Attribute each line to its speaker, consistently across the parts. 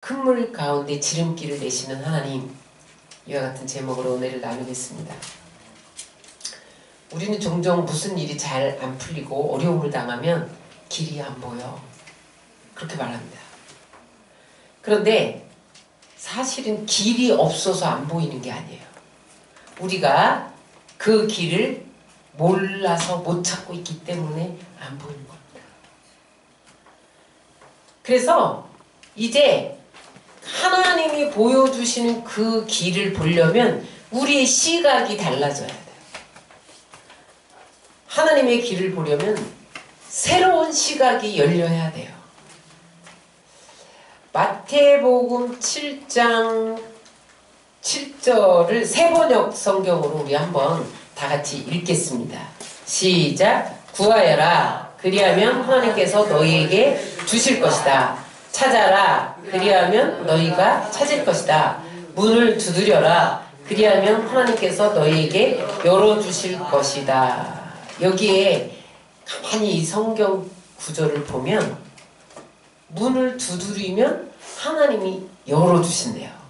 Speaker 1: 큰 물 가운데 지름길을 내시는 하나님, 이와 같은 제목으로 은혜를 나누겠습니다. 우리는 종종 무슨 일이 잘 안 풀리고 어려움을 당하면 길이 안 보여, 그렇게 말합니다. 그런데 사실은 길이 없어서 안 보이는 게 아니에요. 우리가 그 길을 몰라서 못 찾고 있기 때문에 안 보이는 겁니다. 그래서 이제 하나님이 보여주시는 그 길을 보려면 우리의 시각이 달라져야 돼요. 하나님의 길을 보려면 새로운 시각이 열려야 돼요. 마태복음 7장 7절을 세번역 성경으로 우리 한번 다 같이 읽겠습니다. 시작. 구하여라, 그리하면 하나님께서 너희에게 주실 것이다. 찾아라, 그리하면 너희가 찾을 것이다. 문을 두드려라, 그리하면 하나님께서 너희에게 열어주실 것이다. 여기에 가만히 이 성경 구절을 보면 문을 두드리면 하나님이 열어주신대요.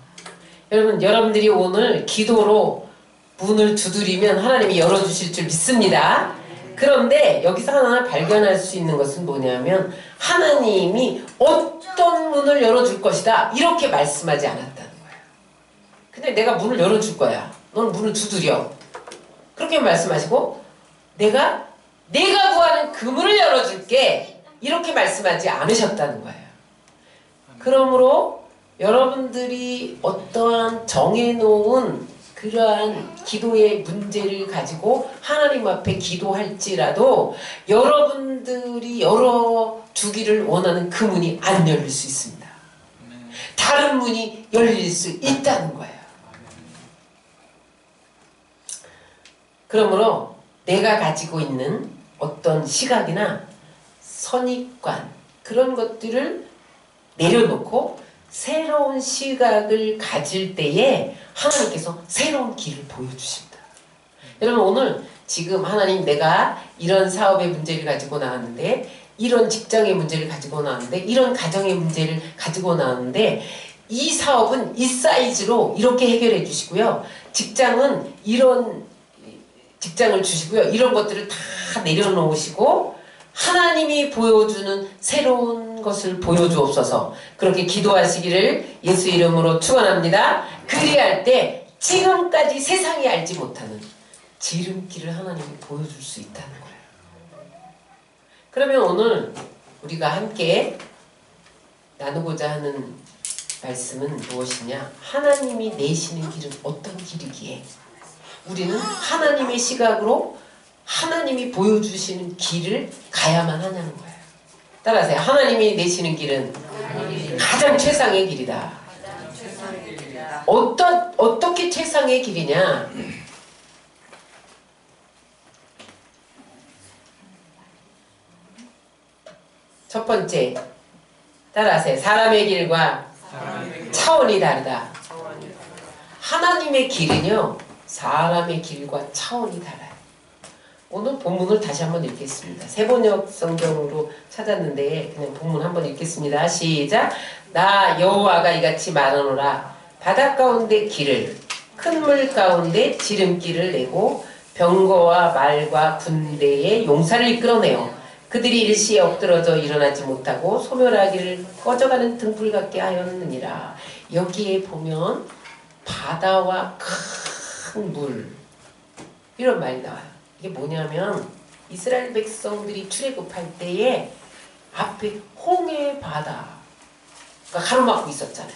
Speaker 1: 여러분들이 오늘 기도로 문을 두드리면 하나님이 열어주실 줄 믿습니다. 그런데 여기서 하나 발견할 수 있는 것은 뭐냐면 하나님이 어떤 문을 열어줄 것이다 이렇게 말씀하지 않았다는 거예요. 근데 내가 문을 열어줄 거야, 넌 문을 두드려, 그렇게 말씀하시고 내가 구하는 그 문을 열어줄게 이렇게 말씀하지 않으셨다는 거예요. 그러므로 여러분들이 어떠한 정해놓은 그러한 기도의 문제를 가지고 하나님 앞에 기도할지라도 여러분들이 열어주기를 원하는 그 문이 안 열릴 수 있습니다. 다른 문이 열릴 수 있다는 거예요. 그러므로 내가 가지고 있는 어떤 시각이나 선입관, 그런 것들을 내려놓고 새로운 시각을 가질 때에 하나님께서 새로운 길을 보여주십니다. 여러분, 오늘 지금 하나님, 내가 이런 사업의 문제를 가지고 나왔는데, 이런 직장의 문제를 가지고 나왔는데, 이런 가정의 문제를 가지고 나왔는데, 이 사업은 이 사이즈로 이렇게 해결해 주시고요, 직장은 이런 직장을 주시고요, 이런 것들을 다 내려놓으시고 하나님이 보여주는 새로운 것을 보여주옵소서. 그렇게 기도하시기를 예수 이름으로 축원합니다. 그리할 때 지금까지 세상이 알지 못하는 지름길을 하나님이 보여줄 수 있다는 거예요. 그러면 오늘 우리가 함께 나누고자 하는 말씀은 무엇이냐? 하나님이 내시는 길은 어떤 길이기에 우리는 하나님의 시각으로 하나님이 보여주시는 길을 가야만 하냐는 거예요. 따라하세요. 하나님이 내시는 길은 가장 최상의 길이다. 어떻게 최상의 길이냐? 첫 번째, 따라하세요. 사람의 길과 차원이 다르다. 하나님의 길은요, 사람의 길과 차원이 달라요. 오늘 본문을 다시 한번 읽겠습니다. 세번역 성경으로 찾았는데 그냥 본문 한번 읽겠습니다. 시작. 나 여호와가 이같이 말하노라. 바다 가운데 길을, 큰 물 가운데 지름길을 내고 병거와 말과 군대의 용사를 이끌어내어 그들이 일시에 엎드러져 일어나지 못하고 소멸하기를 꺼져가는 등불 같게 하였느니라. 여기에 보면 바다와 큰 물, 이런 말이 나와요. 이게 뭐냐면 이스라엘 백성들이 출애굽할 때에 앞에 홍해 바다가 가로막고 있었잖아요.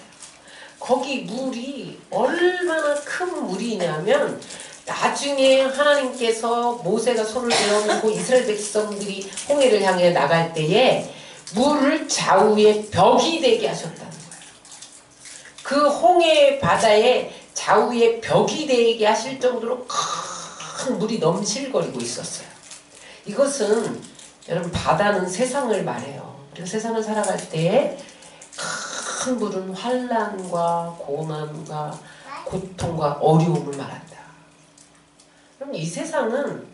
Speaker 1: 거기 물이 얼마나 큰 물이냐면 나중에 하나님께서 모세가 손을 내어놓고 이스라엘 백성들이 홍해를 향해 나갈 때에 물을 좌우에 벽이 되게 하셨다는 거예요. 그 홍해 바다에 좌우에 벽이 되게 하실 정도로 큰 물이 넘실거리고 있었어요. 이것은 여러분, 바다는 세상을 말해요. 그리고 세상을 살아갈 때 큰 물은 환난과 고난과 고통과 어려움을 말한다. 그럼 이 세상은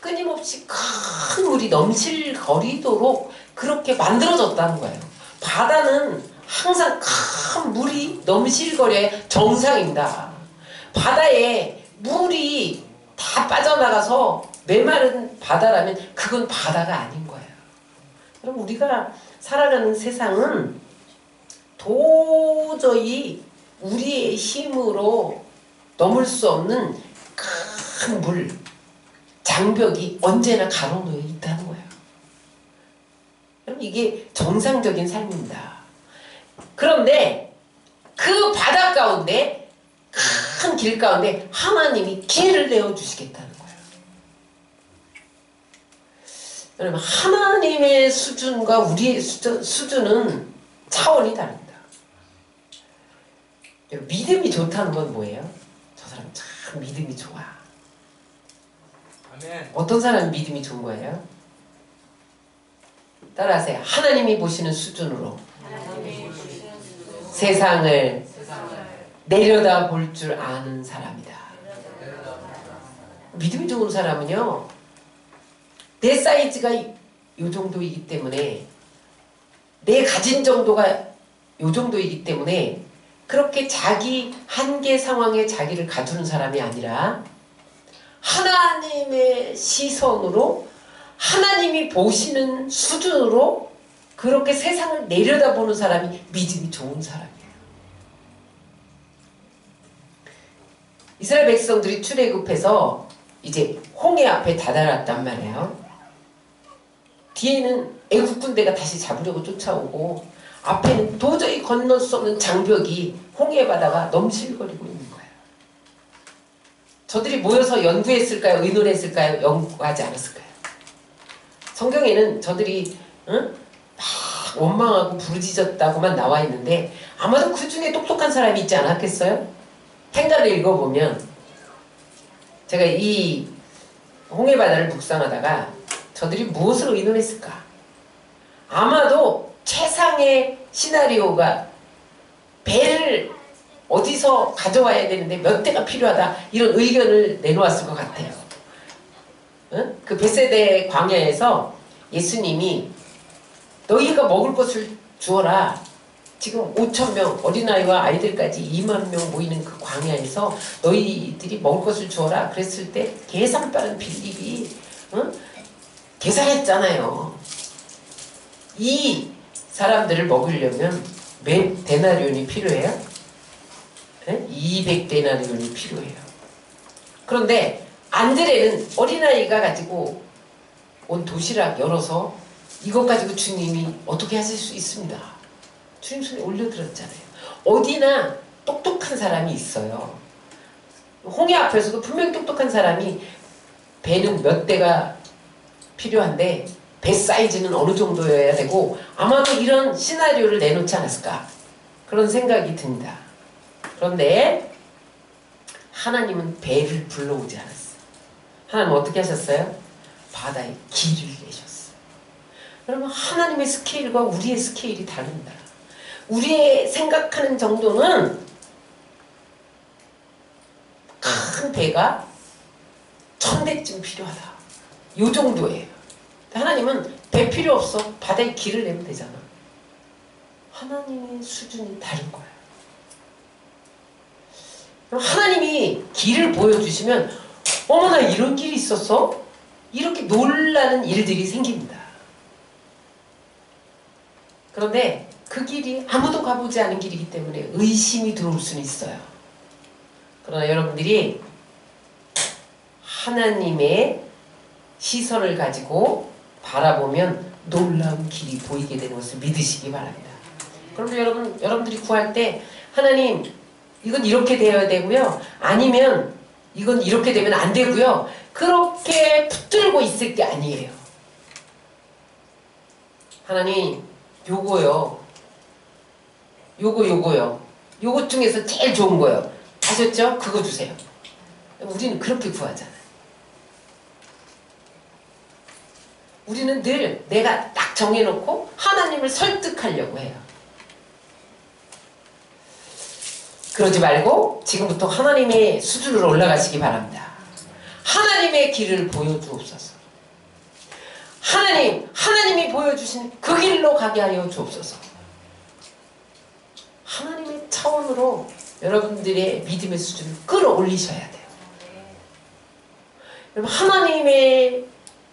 Speaker 1: 끊임없이 큰 물이 넘실거리도록 그렇게 만들어졌다는 거예요. 바다는 항상 큰 물이 넘실거려야 정상입니다. 바다에 물이 다 빠져나가서 메마른 바다라면 그건 바다가 아닌 거예요. 그럼 우리가 살아가는 세상은 도저히 우리의 힘으로 넘을 수 없는 큰 물, 장벽이 언제나 가로놓여 있다는 거예요. 그럼 이게 정상적인 삶입니다. 그런데 그 바다 가운데, 큰 길 가운데 하나님이 길을 내어주시겠다는 거예요. 여러분, 하나님의 수준과 우리의 수준은 차원이 다릅니다. 믿음이 좋다는 건 뭐예요? 저 사람 참 믿음이 좋아. 아멘. 어떤 사람이 믿음이 좋은 거예요? 따라하세요. 하나님이 보시는 수준으로 세상을 내려다 볼 줄 아는 사람이다. 믿음이 좋은 사람은요, 내 사이즈가 요 정도이기 때문에, 내 가진 정도가 요 정도이기 때문에 그렇게 자기 한계 상황에 자기를 가두는 사람이 아니라 하나님의 시선으로, 하나님이 보시는 수준으로 그렇게 세상을 내려다보는 사람이 믿음이 좋은 사람이에요. 이스라엘 백성들이 출애굽해서 이제 홍해 앞에 다다랐단 말이에요. 뒤에는 애국 군대가 다시 잡으려고 쫓아오고, 앞에는 도저히 건널 수 없는 장벽이 홍해 바다가 넘실거리고 있는 거예요. 저들이 모여서 연구했을까요? 의논했을까요? 연구하지 않았을까요? 성경에는 저들이 막 원망하고 부르짖었다고만 나와 있는데, 아마도 그 중에 똑똑한 사람이 있지 않았겠어요? 행가를 읽어보면, 제가 이 홍해 바다를 묵상하다가 저들이 무엇을 의논했을까? 아마도 최상의 시나리오가, 배를 어디서 가져와야 되는데 몇 대가 필요하다, 이런 의견을 내놓았을 것 같아요. 응? 그 벳세대 광야에서 예수님이 너희가 먹을 것을 주어라. 지금 5,000명, 어린아이와 아이들까지 2만 명 모이는 그 광야에서 너희들이 먹을 것을 주어라. 그랬을 때 계산 빠른 빌립이 계산했잖아요. 이 사람들을 먹으려면 몇 데나리온이 필요해요? 200데나리온이 필요해요. 그런데 안드레는 어린아이가 가지고 온 도시락 열어서 이것 가지고 주님이 어떻게 하실 수 있습니다. 주님 손에 올려드렸잖아요. 어디나 똑똑한 사람이 있어요. 홍해 앞에서도 분명히 똑똑한 사람이 배는 몇 대가 필요한데 배 사이즈는 어느 정도여야 되고, 아마도 이런 시나리오를 내놓지 않았을까, 그런 생각이 듭니다. 그런데 하나님은 배를 불러오지 않았어요. 하나님은 어떻게 하셨어요? 바다에 길을 내셨어요. 여러분, 하나님의 스케일과 우리의 스케일이 다릅니다. 우리의 생각하는 정도는 큰 배가 1000대쯤 필요하다, 요 정도예요. 하나님은 배 필요 없어. 바다에 길을 내면 되잖아. 하나님의 수준이 다른 거예요. 하나님이 길을 보여주시면 어머나 이런 길이 있었어? 이렇게 놀라는 일들이 생깁니다. 그런데 그 길이 아무도 가보지 않은 길이기 때문에 의심이 들어올 수는 있어요. 그러나 여러분들이 하나님의 시선을 가지고 바라보면 놀라운 길이 보이게 되는 것을 믿으시기 바랍니다. 그럼 여러분들이 구할 때 하나님 이건 이렇게 되어야 되고요, 아니면 이건 이렇게 되면 안 되고요, 그렇게 붙들고 있을 게 아니에요. 하나님 요거요, 요거요, 요것 중에서 제일 좋은 거요, 아셨죠? 그거 주세요. 우리는 그렇게 구하잖아요. 우리는 늘 내가 딱 정해놓고 하나님을 설득하려고 해요. 그러지 말고 지금부터 하나님의 수준으로 올라가시기 바랍니다. 하나님의 길을 보여주옵소서. 하나님이 보여주신 그 길로 가게 하여 주옵소서. 차원으로 여러분들의 믿음의 수준을 끌어올리셔야 돼요. 여러분,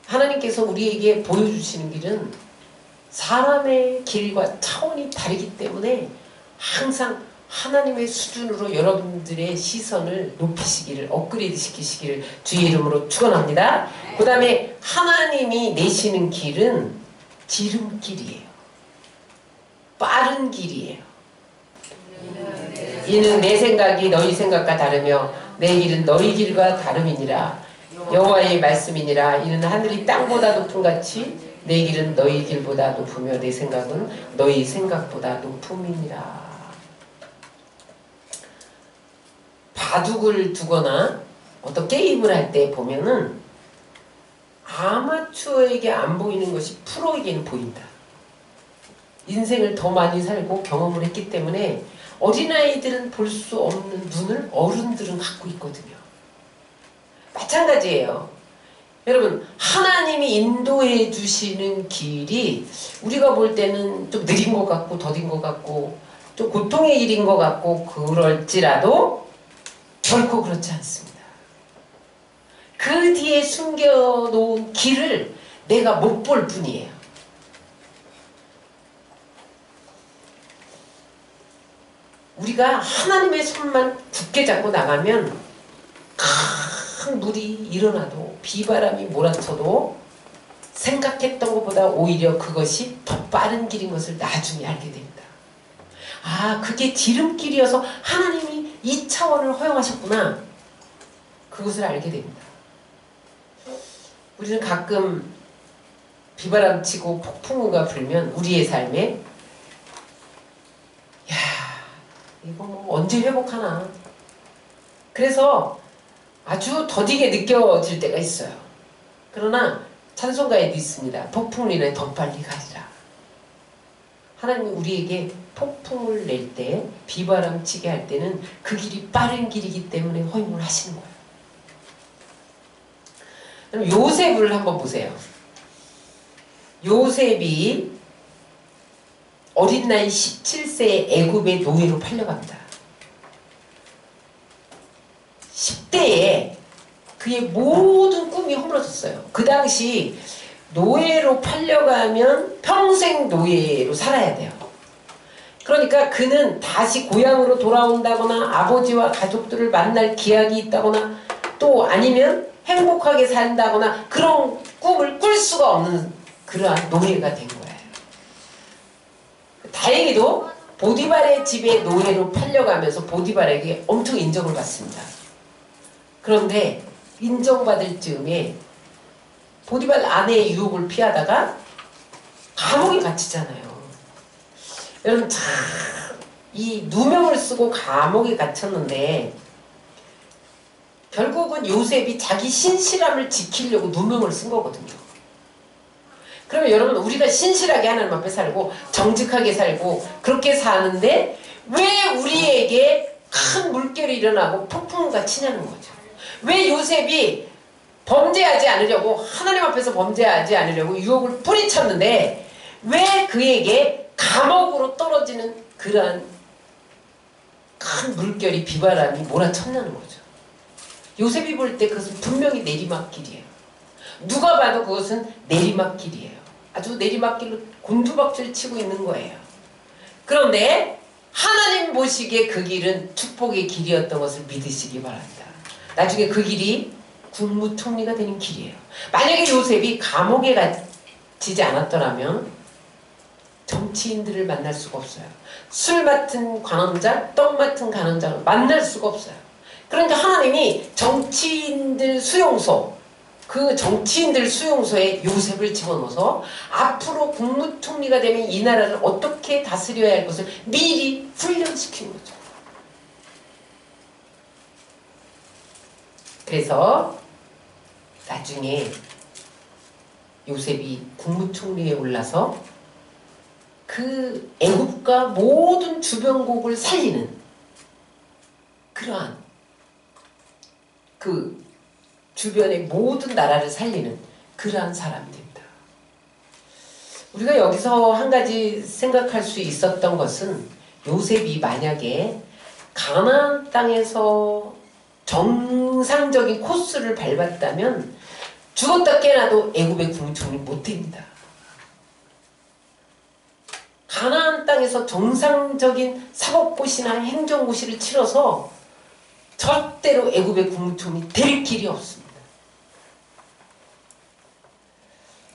Speaker 1: 하나님께서 우리에게 보여주시는 길은 사람의 길과 차원이 다르기 때문에 항상 하나님의 수준으로 여러분들의 시선을 높이시기를, 업그레이드 시키시기를 주의 이름으로 축원합니다. 그 다음에 하나님이 내시는 길은 지름길이에요. 빠른 길이에요. 이는 내 생각이 너희 생각과 다르며 내 길은 너희 길과 다름이니라. 여호와의 말씀이니라. 이는 하늘이 땅보다 높은 같이 내 길은 너희 길보다 높으며 내 생각은 너희 생각보다 높음이니라. 바둑을 두거나 어떤 게임을 할 때 보면은 아마추어에게 안 보이는 것이 프로에게는 보인다. 인생을 더 많이 살고 경험을 했기 때문에 어린아이들은 볼 수 없는 눈을 어른들은 갖고 있거든요. 마찬가지예요. 여러분, 하나님이 인도해 주시는 길이 우리가 볼 때는 좀 느린 것 같고 더딘 것 같고 좀 고통의 일인 것 같고 그럴지라도 결코 그렇지 않습니다. 그 뒤에 숨겨놓은 길을 내가 못 볼 뿐이에요. 우리가 하나님의 손만 굳게 잡고 나가면 큰 물이 일어나도 비바람이 몰아쳐도 생각했던 것보다 오히려 그것이 더 빠른 길인 것을 나중에 알게 됩니다. 아, 그게 지름길이어서 하나님이 이 차원을 허용하셨구나. 그것을 알게 됩니다. 우리는 가끔 비바람 치고 폭풍우가 불면 우리의 삶에 야, 이거 뭐 언제 회복하나. 그래서 아주 더디게 느껴질 때가 있어요. 그러나 찬송가에도 있습니다. 폭풍이래 더 빨리 가리라. 하나님이 우리에게 폭풍을 낼 때, 비바람 치게 할 때는 그 길이 빠른 길이기 때문에 허용을 하시는 거예요. 그럼 요셉을 한번 보세요. 요셉이 어린 나이 17세에 애굽의 노예로 팔려갑니다. 10대에 그의 모든 꿈이 허물어졌어요. 그 당시 노예로 팔려가면 평생 노예로 살아야 돼요. 그러니까 그는 다시 고향으로 돌아온다거나 아버지와 가족들을 만날 기약이 있다거나 또 아니면 행복하게 산다거나 그런 꿈을 꿀 수가 없는 그러한 노예가 된 거예요. 다행히도 보디발의 집에 노예로 팔려가면서 보디발에게 엄청 인정을 받습니다. 그런데 인정받을 즈음에 보디발 아내의 유혹을 피하다가 감옥에 갇히잖아요. 여러분, 참 이 누명을 쓰고 감옥에 갇혔는데 결국은 요셉이 자기 신실함을 지키려고 누명을 쓴 거거든요. 그러면 여러분, 우리가 신실하게 하나님 앞에 살고 정직하게 살고 그렇게 사는데 왜 우리에게 큰 물결이 일어나고 폭풍우가 치냐는 거죠. 왜 요셉이 범죄하지 않으려고, 하나님 앞에서 범죄하지 않으려고 유혹을 뿌리쳤는데 왜 그에게 감옥으로 떨어지는 그러한 큰 물결이, 비바람이 몰아쳤냐는 거죠. 요셉이 볼 때 그것은 분명히 내리막길이에요. 누가 봐도 그것은 내리막길이에요. 아주 내리막길로 곤두박질 치고 있는 거예요. 그런데 하나님 보시기에 그 길은 축복의 길이었던 것을 믿으시기 바랍니다. 나중에 그 길이 국무총리가 되는 길이에요. 만약에 요셉이 감옥에 갇히지 않았더라면 정치인들을 만날 수가 없어요. 술 맡은 관원자, 떡 맡은 관원자를 만날 수가 없어요. 그러니까 하나님이 정치인들 수용소, 그 정치인들 수용소에 요셉을 집어넣어서 앞으로 국무총리가 되면 이 나라를 어떻게 다스려야 할 것을 미리 훈련시킨 거죠. 그래서 나중에 요셉이 국무총리에 올라서 그 애굽과 모든 주변국을 살리는 그러한 그 주변의 모든 나라를 살리는 그러한 사람이 됩니다. 우리가 여기서 한 가지 생각할 수 있었던 것은 요셉이 만약에 가나안 땅에서 정상적인 코스를 밟았다면 죽었다 깨나도 애굽의 국무총리 못 됩니다. 가나안 땅에서 정상적인 사법고시나 행정고시를 치러서 절대로 애굽의 국무총리 될 길이 없습니다.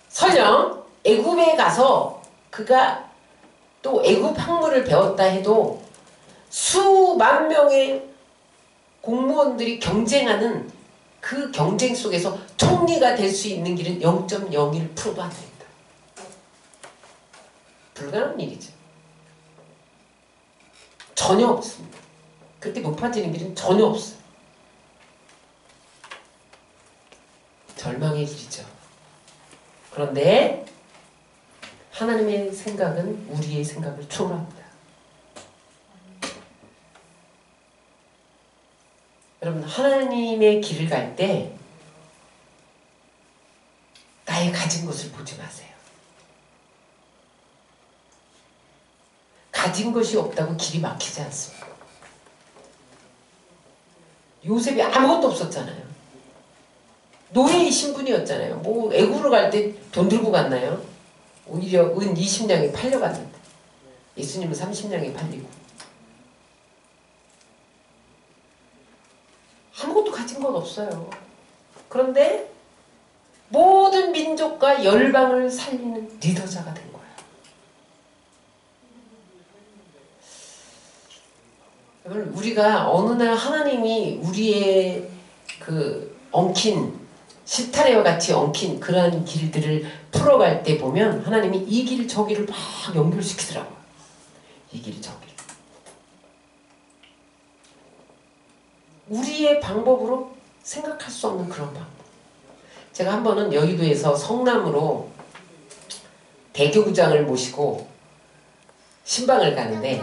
Speaker 1: 설령 애굽에 가서 그가 또 애굽 학문을 배웠다 해도 수만 명의 공무원들이 경쟁하는 그 경쟁 속에서 총리가 될 수 있는 길은 0.01%도 안 됩니다. 불가능한 일이죠. 전혀 없습니다. 그렇게 높아지는 길은 전혀 없어요. 절망의 길이죠. 그런데 하나님의 생각은 우리의 생각을 초월합니다. 여러분, 하나님의 길을 갈 때 나의 가진 것을 보지 마세요. 가진 것이 없다고 길이 막히지 않습니다. 요셉이 아무것도 없었잖아요. 노예의 신분이었잖아요. 뭐 애굽으로 갈 때 돈 들고 갔나요? 오히려 은 20냥에 팔려갔는데 예수님은 30냥에 팔리고 아무것도 가진 건 없어요. 그런데 모든 민족과 열방을 살리는 리더자가 된 거예요. 여러분, 우리가 어느 날 하나님이 우리의 그 엉킨 실타래와 같이 엉킨 그러한 길들을 풀어갈 때 보면 하나님이 이 길 저 길을 막 연결시키더라고요. 이 길 저 길. 우리의 방법으로 생각할 수 없는 그런 방법. 제가 한 번은 여의도에서 성남으로 대교구장을 모시고 신방을 가는데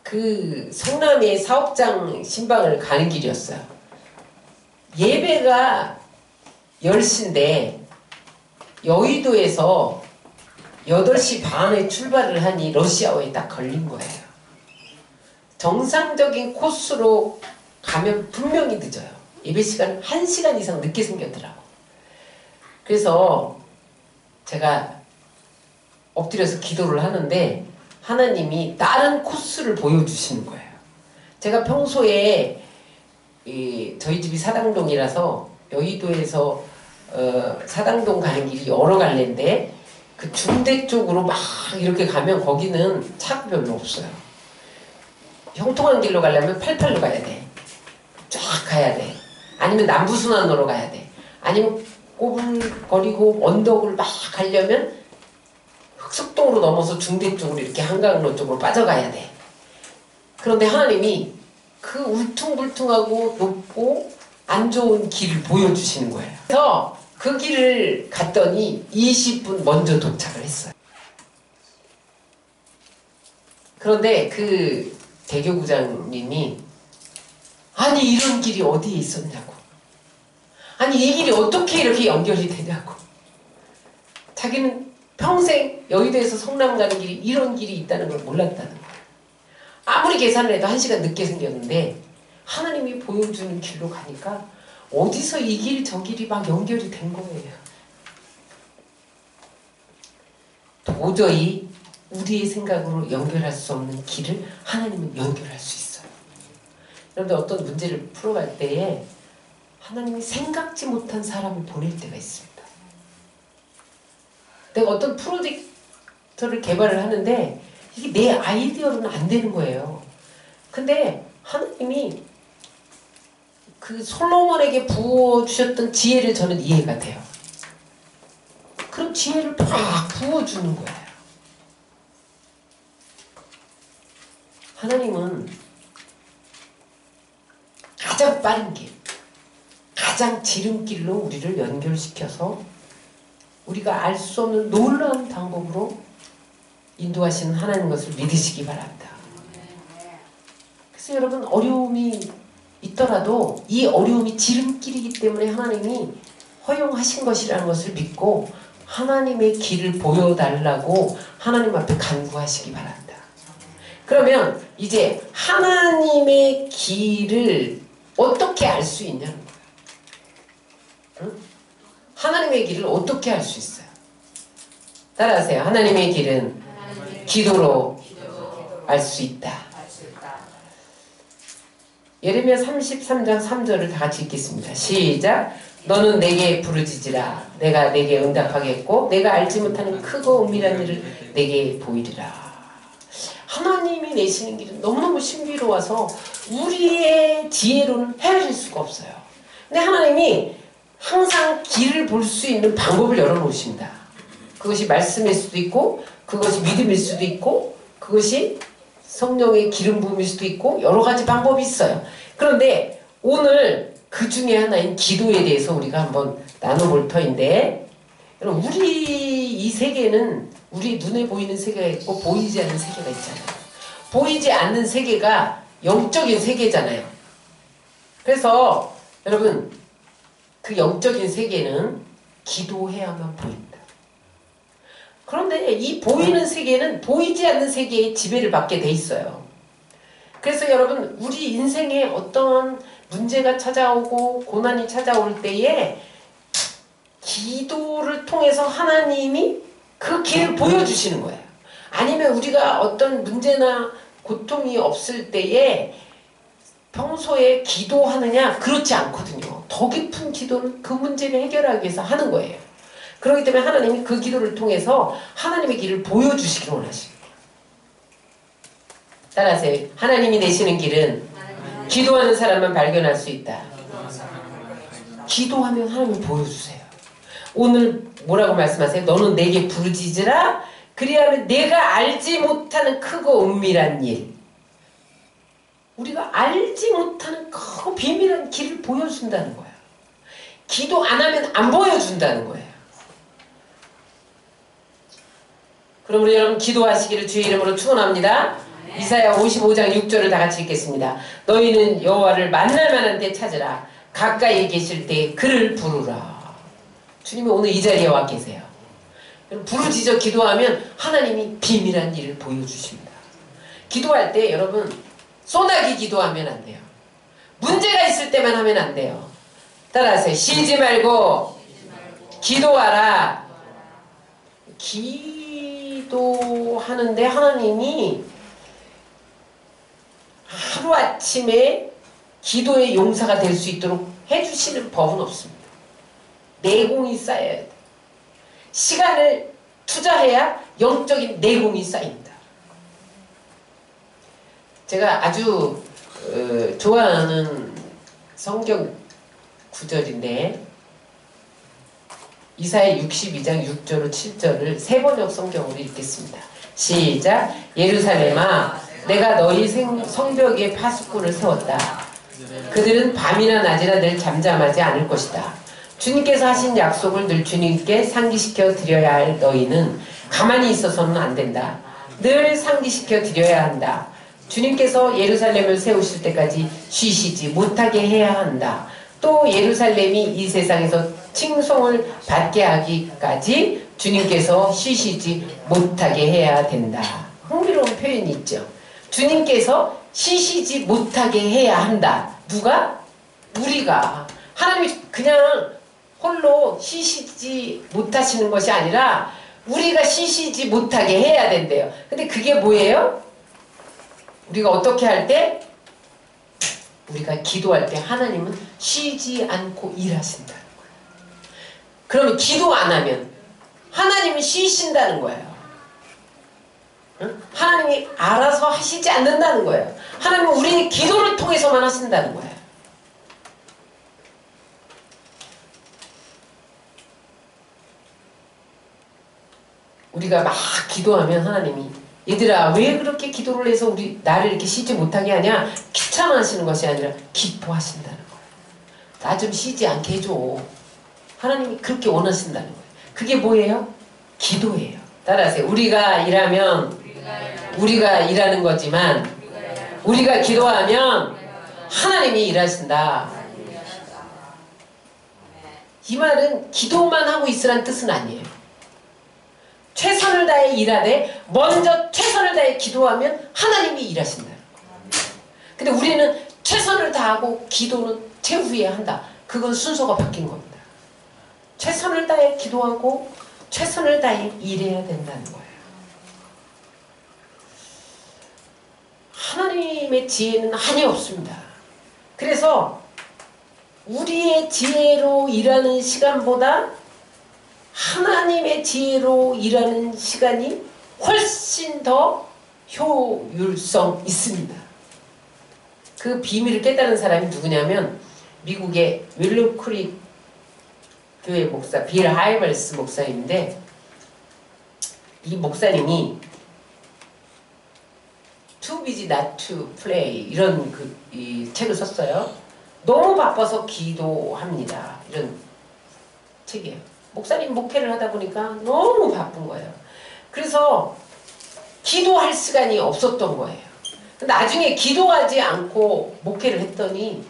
Speaker 1: 그 성남의 사업장 신방을 가는 길이었어요. 예배가 10시인데 여의도에서 8시 반에 출발을 하니 러시아어에 딱 걸린 거예요. 정상적인 코스로 가면 분명히 늦어요. 예배 시간 1시간 이상 늦게 생겼더라고. 그래서 제가 엎드려서 기도를 하는데 하나님이 다른 코스를 보여주시는 거예요. 제가 평소에 저희 집이 사당동이라서 여의도에서 사당동 가는 길이 여러 갈래인데 그 중대 쪽으로 막 이렇게 가면 거기는 차가 별로 없어요. 형통한 길로 가려면 88로 가야 돼. 쫙 가야 돼. 아니면 남부순환로로 가야 돼. 아니면 꼬불거리고 언덕을 막 가려면 흑석동으로 넘어서 중대 쪽으로 이렇게 한강로 쪽으로 빠져가야 돼. 그런데 하나님이 그 울퉁불퉁하고 높고 안 좋은 길을 보여주시는 거예요. 그래서 그 길을 갔더니 20분 먼저 도착을 했어요. 그런데 그 대교구장님이 아니 이런 길이 어디에 있었냐고, 아니 이 길이 어떻게 이렇게 연결이 되냐고. 자기는 평생 여의도에서 성남 가는 길이 이런 길이 있다는 걸 몰랐다는 거예요. 아무리 계산을 해도 1시간 늦게 생겼는데 하나님이 보여주는 길로 가니까 어디서 이 길 저 길이 막 연결이 된 거예요. 도저히 우리의 생각으로 연결할 수 없는 길을 하나님은 연결할 수 있어요. 그런데 어떤 문제를 풀어갈 때에 하나님이 생각지 못한 사람을 보낼 때가 있습니다. 내가 어떤 프로젝트를 개발을 하는데 이게 내 아이디어로는 안 되는 거예요. 근데 하나님이 그 솔로몬에게 부어주셨던 지혜를 저는 이해가 돼요. 그럼 지혜를 팍 부어주는 거예요. 하나님은 가장 빠른 길, 가장 지름길로 우리를 연결시켜서 우리가 알 수 없는 놀라운 방법으로 인도하시는 하나님 것을 믿으시기 바랍니다. 그래서 여러분, 어려움이 있더라도 이 어려움이 지름길이기 때문에 하나님이 허용하신 것이라는 것을 믿고 하나님의 길을 보여달라고 하나님 앞에 간구하시기 바랍니다. 그러면 이제 하나님의 길을 어떻게 알 수 있냐는 거예요. 응? 하나님의 길을 어떻게 알 수 있어요? 따라하세요. 하나님의 길은 기도로 알 수 있다. 예레미야 33장 3절을 다 같이 읽겠습니다. 시작. 너는 내게 부르짖으라. 내가 내게 응답하겠고 내가 알지 못하는 크고 은밀한 일을 내게 보이리라. 하나님이 내시는 길은 너무너무 신비로워서 우리의 지혜로는 헤아릴 수가 없어요. 근데 하나님이 항상 길을 볼 수 있는 방법을 열어놓으십니다. 그것이 말씀일 수도 있고 그것이 믿음일 수도 있고 그것이 성령의 기름 부음일 수도 있고 여러 가지 방법이 있어요. 그런데 오늘 그 중에 하나인 기도에 대해서 우리가 한번 나눠볼 터인데, 여러분 우리 이 세계는 우리 눈에 보이는 세계가 있고 보이지 않는 세계가 있잖아요. 보이지 않는 세계가 영적인 세계잖아요. 그래서 여러분 그 영적인 세계는 기도해야만 보인다. 그런데 이 보이는 세계는 보이지 않는 세계의 지배를 받게 돼 있어요. 그래서 여러분 우리 인생에 어떤 문제가 찾아오고 고난이 찾아올 때에 기도를 통해서 하나님이 그 길을 보여주시는 거예요. 아니면 우리가 어떤 문제나 고통이 없을 때에 평소에 기도하느냐? 그렇지 않거든요. 더 깊은 기도는 그 문제를 해결하기 위해서 하는 거예요. 그렇기 때문에 하나님이 그 기도를 통해서 하나님의 길을 보여주시길 원하십니다. 따라하세요. 하나님이 내시는 길은 기도하는 사람만 발견할 수 있다. 기도하면 하나님이 보여주세요. 오늘 뭐라고 말씀하세요? 너는 내게 부르짖으라. 그리하면 내가 알지 못하는 크고 은밀한 일, 우리가 알지 못하는 크고 비밀한 길을 보여준다는 거예요. 기도 안 하면 안 보여준다는 거예요. 그럼 우리 여러분 기도하시기를 주의 이름으로 축원합니다. 이사야 55장 6절을 다 같이 읽겠습니다. 너희는 여호와를 만날 만한 때 찾으라. 가까이 계실 때 그를 부르라. 주님이 오늘 이 자리에 와 계세요. 부르짖어 기도하면 하나님이 비밀한 일을 보여주십니다. 기도할 때 여러분 소나기 기도하면 안 돼요. 문제가 있을 때만 하면 안 돼요. 따라하세요. 쉬지 말고 기도하라. 기도하는데 하나님이 하루아침에 기도의 용사가 될 수 있도록 해주시는 법은 없습니다. 내공이 쌓여야 돼. 시간을 투자해야 영적인 내공이 쌓입니다. 제가 아주 좋아하는 성경 구절인데 이사야 62장 6절로 7절을 세번역 성경으로 읽겠습니다. 시작. 예루살렘아 내가 너희 성벽에 파수꾼을 세웠다. 그들은 밤이나 낮이나 늘 잠잠하지 않을 것이다. 주님께서 하신 약속을 늘 주님께 상기시켜 드려야 할 너희는 가만히 있어서는 안 된다. 늘 상기시켜 드려야 한다. 주님께서 예루살렘을 세우실 때까지 쉬시지 못하게 해야 한다. 또 예루살렘이 이 세상에서 칭송을 받게 하기까지 주님께서 쉬시지 못하게 해야 된다. 흥미로운 표현이 있죠. 주님께서 쉬시지 못하게 해야 한다. 누가? 우리가. 하나님이 그냥 홀로 쉬시지 못하시는 것이 아니라 우리가 쉬시지 못하게 해야 된대요. 근데 그게 뭐예요? 우리가 어떻게 할 때? 우리가 기도할 때 하나님은 쉬지 않고 일하신다는 거예요. 그러면 기도 안 하면 하나님은 쉬신다는 거예요. 응? 하나님이 알아서 하시지 않는다는 거예요. 하나님은 우리의 기도를 통해서만 하신다는 거예요. 우리가 막 기도하면 하나님이 얘들아 왜 그렇게 기도를 해서 나를 이렇게 쉬지 못하게 하냐? 귀찮아하시는 것이 아니라 기뻐하신다는 거예요. 나 좀 쉬지 않게 해줘. 하나님이 그렇게 원하신다는 거예요. 그게 뭐예요? 기도예요. 따라하세요. 우리가 일하면 우리가 일하는 거지만 우리가 기도하면 하나님이 일하신다. 이 말은 기도만 하고 있으란 뜻은 아니에요. 최선을 다해 일하되 먼저 최선을 다해 기도하면 하나님이 일하신다. 근데 우리는 최선을 다하고 기도는 최후에 한다. 그건 순서가 바뀐 겁니다. 최선을 다해 기도하고 최선을 다해 일해야 된다는 거예요. 하나님의 지혜는 한이 없습니다. 그래서 우리의 지혜로 일하는 시간보다 하나님의 지혜로 일하는 시간이 훨씬 더 효율성 있습니다. 그 비밀을 깨달은 사람이 누구냐면 미국의 윌로 크릭 교회 목사 빌 하이벌스 목사님인데, 이 목사님이 Too busy not to pray 이런 이 책을 썼어요. 너무 바빠서 기도합니다. 이런 책이에요. 목사님 목회를 하다 보니까 너무 바쁜 거예요. 그래서 기도할 시간이 없었던 거예요. 나중에 기도하지 않고 목회를 했더니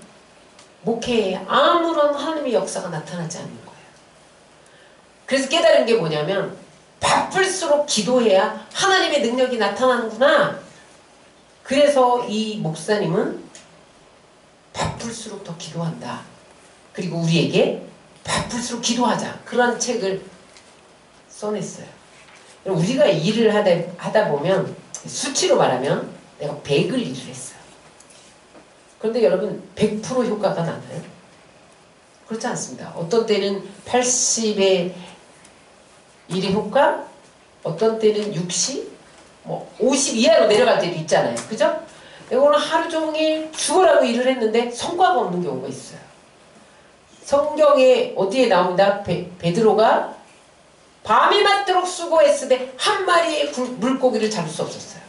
Speaker 1: 목회에 아무런 하나님의 역사가 나타나지 않는 거예요. 그래서 깨달은 게 뭐냐면 바쁠수록 기도해야 하나님의 능력이 나타나는구나. 그래서 이 목사님은 바쁠수록 더 기도한다. 그리고 우리에게 바쁠수록 기도하자. 그런 책을 써냈어요. 우리가 일을 하다 보면 수치로 말하면 내가 100을 일을 했어요. 그런데 여러분 100% 효과가 나나요? 그렇지 않습니다. 어떤 때는 80의 일의 효과, 어떤 때는 60, 50 이하로 내려갈 때도 있잖아요. 그죠? 내가 오늘 하루 종일 죽으라고 일을 했는데 성과가 없는 경우가 있어요. 성경에 어디에 나옵니다. 베드로가 밤이 맞도록 수고했으되 한 마리의 물고기를 잡을 수 없었어요.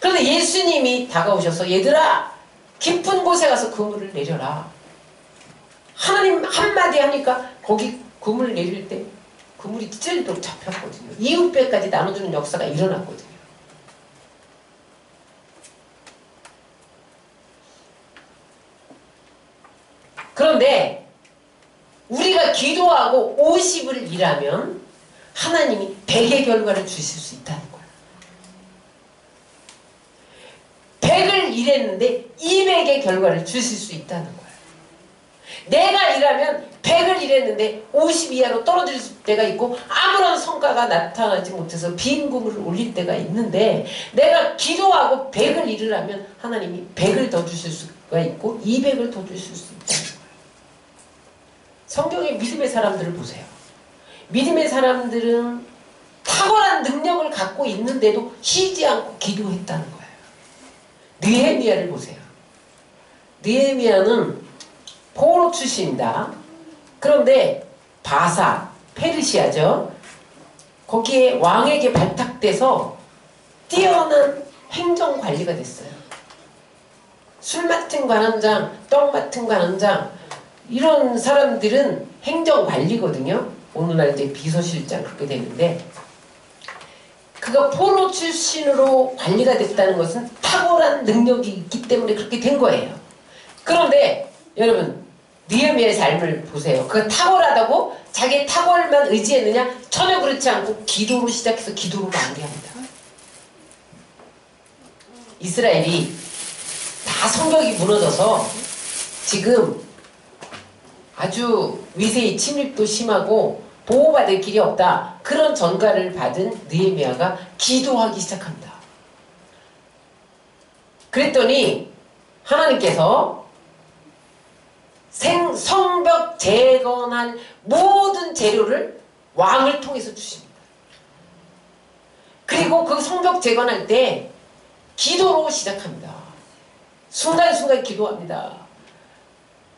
Speaker 1: 그런데 예수님이 다가오셔서 얘들아 깊은 곳에 가서 그물을 내려라. 하나님 한마디 하니까 거기 그물을 내릴 때 그물이 찢어지도록 잡혔거든요. 이웃배까지 나눠주는 역사가 일어났거든요. 그런데 우리가 기도하고 50을 일하면 하나님이 100의 결과를 주실 수 있다는 거예요. 100을 일했는데 200의 결과를 주실 수 있다는 거예요. 내가 일하면 100을 일했는데 50 이하로 떨어질 때가 있고 아무런 성과가 나타나지 못해서 빈 구물을 올릴 때가 있는데, 내가 기도하고 100을 일을 하면 하나님이 100을 더 주실 수가 있고 200을 더 주실 수 있다는 거예요. 성경의 믿음의 사람들을 보세요. 믿음의 사람들은 탁월한 능력을 갖고 있는데도 쉬지 않고 기도했다는 거예요. 느헤미야를 보세요. 느헤미야는 포로 출신이다. 그런데 바사, 페르시아죠. 거기에 왕에게 발탁돼서 뛰어난 행정관리가 됐어요. 술 맡은 관원장, 떡 맡은 관원장, 이런 사람들은 행정관리거든요. 오늘날 이제 비서실장 그렇게 되는데, 그가 포로 출신으로 관리가 됐다는 것은 탁월한 능력이 있기 때문에 그렇게 된 거예요. 그런데 여러분 느헤미야의 삶을 보세요. 그가 탁월하다고 자기의 탁월만 의지했느냐? 전혀 그렇지 않고 기도로 시작해서 기도로 마무리합니다. 이스라엘이 다 성벽이 무너져서 지금 아주 위세의 침입도 심하고 보호받을 길이 없다. 그런 전가를 받은 느헤미야가 기도하기 시작합니다. 그랬더니 하나님께서 성벽 재건할 모든 재료를 왕을 통해서 주십니다. 그리고 그 성벽 재건할 때 기도로 시작합니다. 순간순간 기도합니다.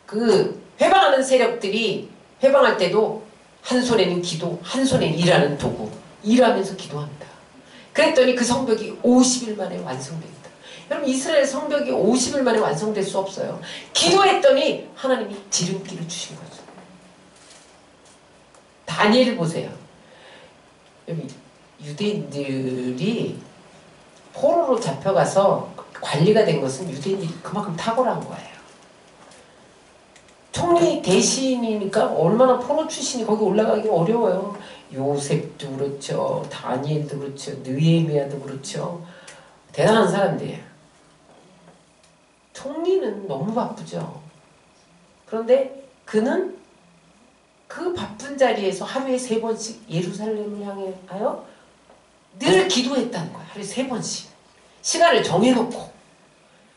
Speaker 1: 그 회방하는 세력들이 회방할 때도 한 손에는 기도, 한 손에는 일하는 도구, 일하면서 기도합니다. 그랬더니 그 성벽이 50일 만에 완성됩니다. 여러분 이스라엘 성벽이 50일 만에 완성될 수 없어요. 기도했더니 하나님이 지름길을 주신 거죠. 다니엘을 보세요. 여기 유대인들이 포로로 잡혀가서 관리가 된 것은 유대인들이 그만큼 탁월한 거예요. 총리 대신이니까 얼마나 포로 출신이 거기 올라가기 어려워요. 요셉도 그렇죠. 다니엘도 그렇죠. 느헤미야도 그렇죠. 대단한 사람들이에요. 총리는 너무 바쁘죠. 그런데 그는 그 바쁜 자리에서 하루에 3번씩 예루살렘을 향하여 늘 기도했다는 거야. 하루에 3번씩. 시간을 정해놓고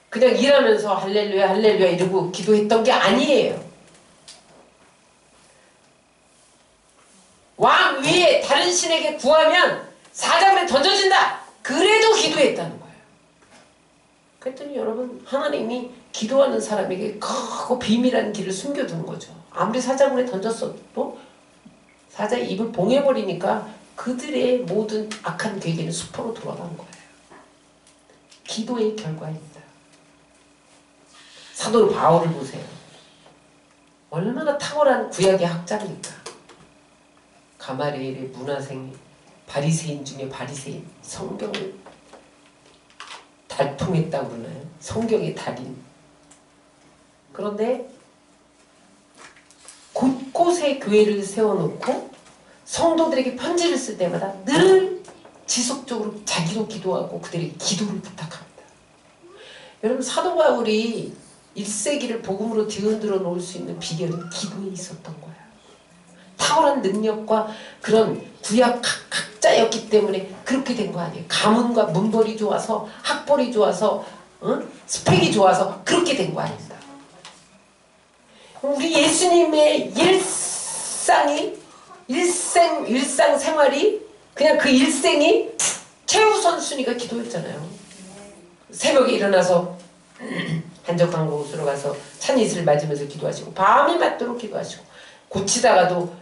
Speaker 1: 그냥 일하면서 할렐루야 할렐루야 이러고 기도했던 게 아니에요. 왕 위에 다른 신에게 구하면 사자굴에 던져진다. 그래도 기도했다는 거예요. 그랬더니 여러분 하나님이 기도하는 사람에게 크고 비밀한 길을 숨겨두는 거죠. 아무리 사자굴에 던졌어도 사자의 입을 봉해버리니까 그들의 모든 악한 계획에는 수포로 돌아간 거예요. 기도의 결과입니다. 사도 바울을 보세요. 얼마나 탁월한 구약의 학자입니까? 가마리엘의 문화생, 바리새인 중에 바리새인, 성경을 달통했다고 그러나요? 성경의 달인. 그런데 곳곳에 교회를 세워놓고 성도들에게 편지를 쓸 때마다 늘 지속적으로 자기도 기도하고 그들에게 기도를 부탁합니다. 여러분 사도 바울이 1세기를 복음으로 뒤흔들어 놓을 수 있는 비결은 기도에 있었던 거예요. 탁월한 능력과 그런 구약 학자였기 때문에 그렇게 된 거 아니에요. 가문과 문벌이 좋아서 학벌이 좋아서 스펙이 좋아서 그렇게 된 거 아닙니다. 우리 예수님의 일상 생활이 그냥 그 일생이 최우선순위가 기도였잖아요. 새벽에 일어나서 한적한 곳으로 가서 찬이슬을 맞으면서 기도하시고 밤이 맞도록 기도하시고 고치다가도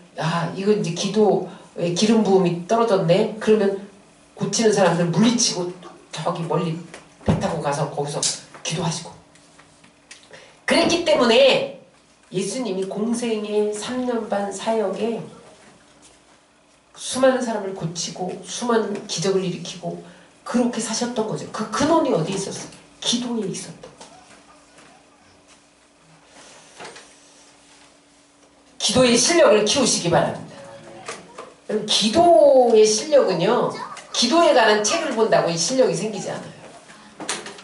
Speaker 1: 이거 이제 기도에 기름 부음이 떨어졌네. 그러면 고치는 사람들 물리치고 저기 멀리 배 타고 가서 거기서 기도하시고 그랬기 때문에 예수님이 공생의 3년 반 사역에 수많은 사람을 고치고 수많은 기적을 일으키고 그렇게 사셨던 거죠. 그 근원이 어디에 있었어요? 기도에 있었던 거예요. 기도의 실력을 키우시기 바랍니다. 기도의 실력은요, 기도에 관한 책을 본다고 이 실력이 생기지 않아요.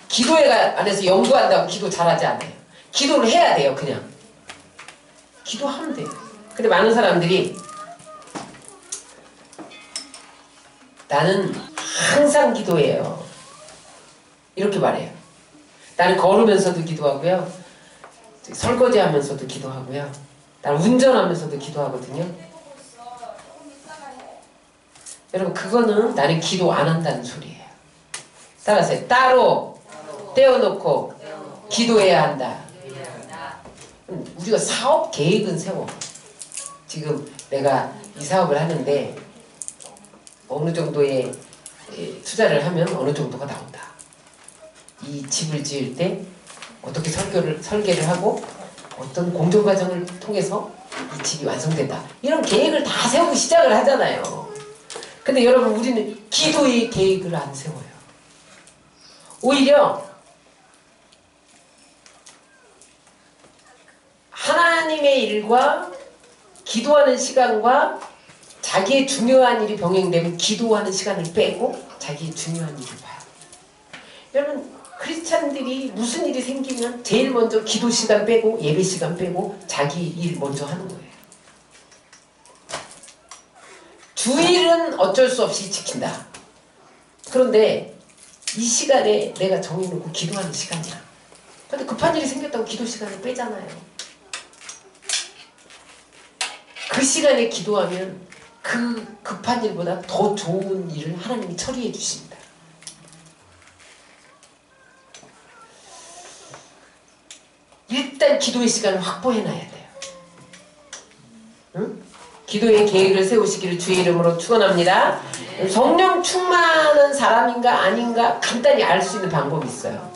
Speaker 1: 기도에 관해서 연구한다고 기도 잘하지 않아요. 기도를 해야 돼요, 그냥. 기도하면 돼요. 근데 많은 사람들이 나는 항상 기도해요. 이렇게 말해요. 나는 걸으면서도 기도하고요. 설거지하면서도 기도하고요. 나는 운전하면서도 기도하거든요. 여러분 그거는 나는 기도 안 한다는 소리예요. 따라하세요. 따로 떼어놓고 기도해야 한다. 우리가 사업 계획은 세워. 지금 내가 이 사업을 하는데 어느 정도의 투자를 하면 어느 정도가 나온다. 이 집을 지을 때 어떻게 설계를 하고 어떤 공정 과정을 통해서 이 집이 완성된다. 이런 계획을 다 세우고 시작을 하잖아요. 근데 여러분 우리는 기도의 계획을 안 세워요. 오히려 하나님의 일과 기도하는 시간과 자기의 중요한 일이 병행되면 기도하는 시간을 빼고 자기의 중요한 일을 봐요. 여러분 크리스찬들이 무슨 일이 생기면 제일 먼저 기도 시간 빼고 예배 시간 빼고 자기 일 먼저 하는 거예요. 주일은 어쩔 수 없이 지킨다. 그런데 이 시간에 내가 정해놓고 기도하는 시간이야. 근데 급한 일이 생겼다고 기도 시간을 빼잖아요. 그 시간에 기도하면 그 급한 일보다 더 좋은 일을 하나님이 처리해 주십니다. 일단 기도의 시간을 확보해놔야 돼요. 응? 기도의 계획을 세우시기를 주의 이름으로 축원합니다. 성령 충만한 사람인가 아닌가 간단히 알 수 있는 방법이 있어요.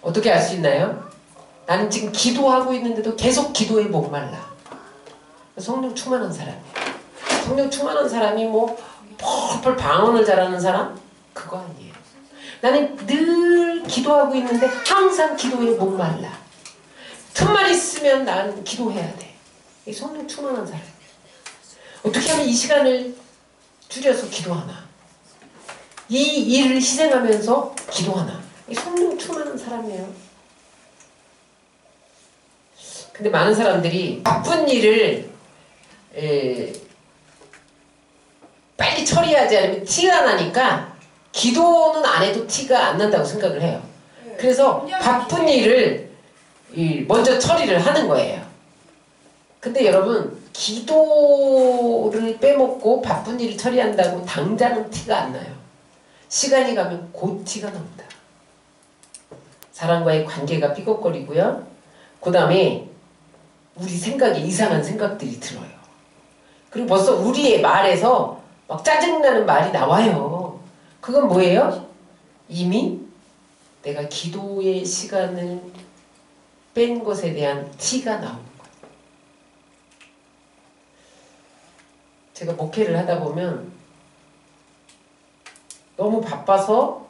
Speaker 1: 어떻게 알 수 있나요? 나는 지금 기도하고 있는데도 계속 기도에 목말라. 성령 충만한 사람이에요. 성령 충만한 사람이 뭐 펄펄 방언을 잘하는 사람? 그거 아니에요. 나는 늘 기도하고 있는데 항상 기도에 목말라. 틈만 있으면 나는 기도해야 돼. 이 성령 충만한 사람. 어떻게 하면 이 시간을 줄여서 기도하나? 이 일을 희생하면서 기도하나? 이 성령 충만한 사람이에요. 근데 많은 사람들이 바쁜 일을 빨리 처리하지 않으면 티가 나니까 기도는 안 해도 티가 안 난다고 생각을 해요. 그래서 바쁜 일을 먼저 처리를 하는 거예요. 근데 여러분, 기도를 빼먹고 바쁜 일을 처리한다고 당장은 티가 안 나요. 시간이 가면 곧 티가 납니다. 사람과의 관계가 삐걱거리고요. 그 다음에 우리 생각에 이상한 생각들이 들어요. 그리고 벌써 우리의 말에서 막 짜증나는 말이 나와요. 그건 뭐예요? 이미 내가 기도의 시간을 뺀 것에 대한 티가 나오는 거예요. 제가 목회를 하다 보면 너무 바빠서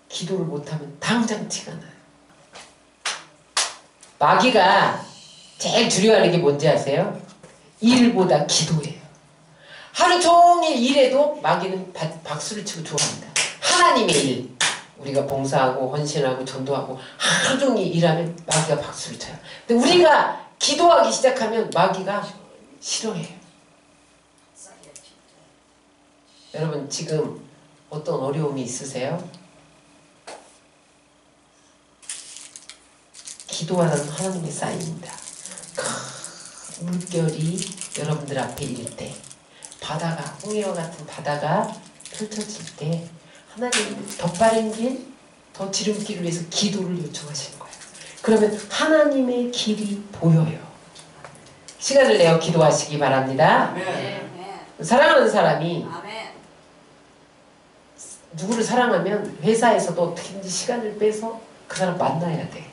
Speaker 1: 기도를 못하면 당장 티가 나요. 마귀가 제일 두려워하는 게 뭔지 아세요? 일보다 기도예요. 하루 종일 일해도 마귀는 박수를 치고 좋아합니다. 하나님의 일, 우리가 봉사하고 헌신하고 전도하고 하루 종일 일하면 마귀가 박수를 쳐요. 근데 우리가 기도하기 시작하면 마귀가 싫어해요. 여러분, 지금 어떤 어려움이 있으세요? 기도하는 하나님의 사인입니다. 큰 물결이 여러분들 앞에 일 때, 바다가, 홍해와 같은 바다가 펼쳐질 때 하나님 더 빠른 길, 더 지름길을 위해서 기도를 요청하시는 거예요. 그러면 하나님의 길이 보여요. 시간을 내어 기도하시기 바랍니다.
Speaker 2: 아멘.
Speaker 1: 사랑하는 사람이
Speaker 2: 아멘.
Speaker 1: 누구를 사랑하면 회사에서도 어떻게든지 시간을 빼서 그 사람 만나야 돼.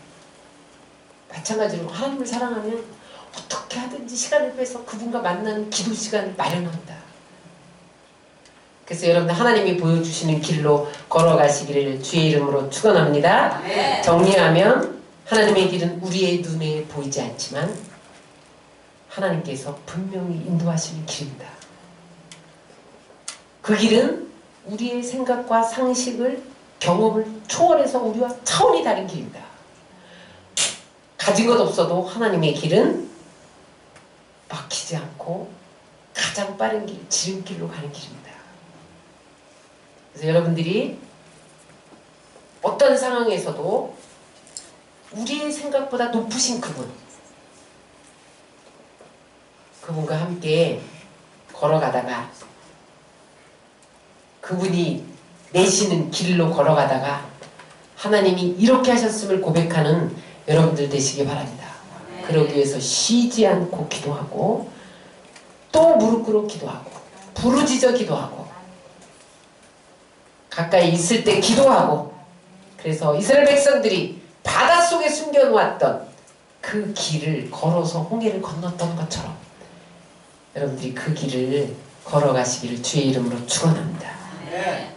Speaker 1: 마찬가지로 하나님을 사랑하면 어떻게 하든지 시간을 빼서 그분과 만나는 기도 시간을 마련한다. 그래서 여러분들 하나님이 보여주시는 길로 걸어가시기를 주의 이름으로 축원합니다.
Speaker 2: 아멘.
Speaker 1: 정리하면 하나님의 길은 우리의 눈에 보이지 않지만 하나님께서 분명히 인도하시는 길입니다. 그 길은 우리의 생각과 상식을, 경험을 초월해서 우리와 차원이 다른 길입니다. 가진 것 없어도 하나님의 길은 막히지 않고 가장 빠른 길, 지름길로 가는 길입니다. 그래서 여러분들이 어떤 상황에서도 우리의 생각보다 높으신 그분과 함께 걸어가다가 그분이 내시는 길로 걸어가다가 하나님이 이렇게 하셨음을 고백하는 여러분들 되시기 바랍니다. 그러기 위해서 쉬지 않고 기도하고 또 무릎 꿇어 기도하고 부르짖어 기도하고 가까이 있을 때 기도하고, 그래서 이스라엘 백성들이 바닷속에 숨겨놓았던 그 길을 걸어서 홍해를 건넜던 것처럼 여러분들이 그 길을 걸어가시기를 주의 이름으로 축원합니다.
Speaker 2: 네.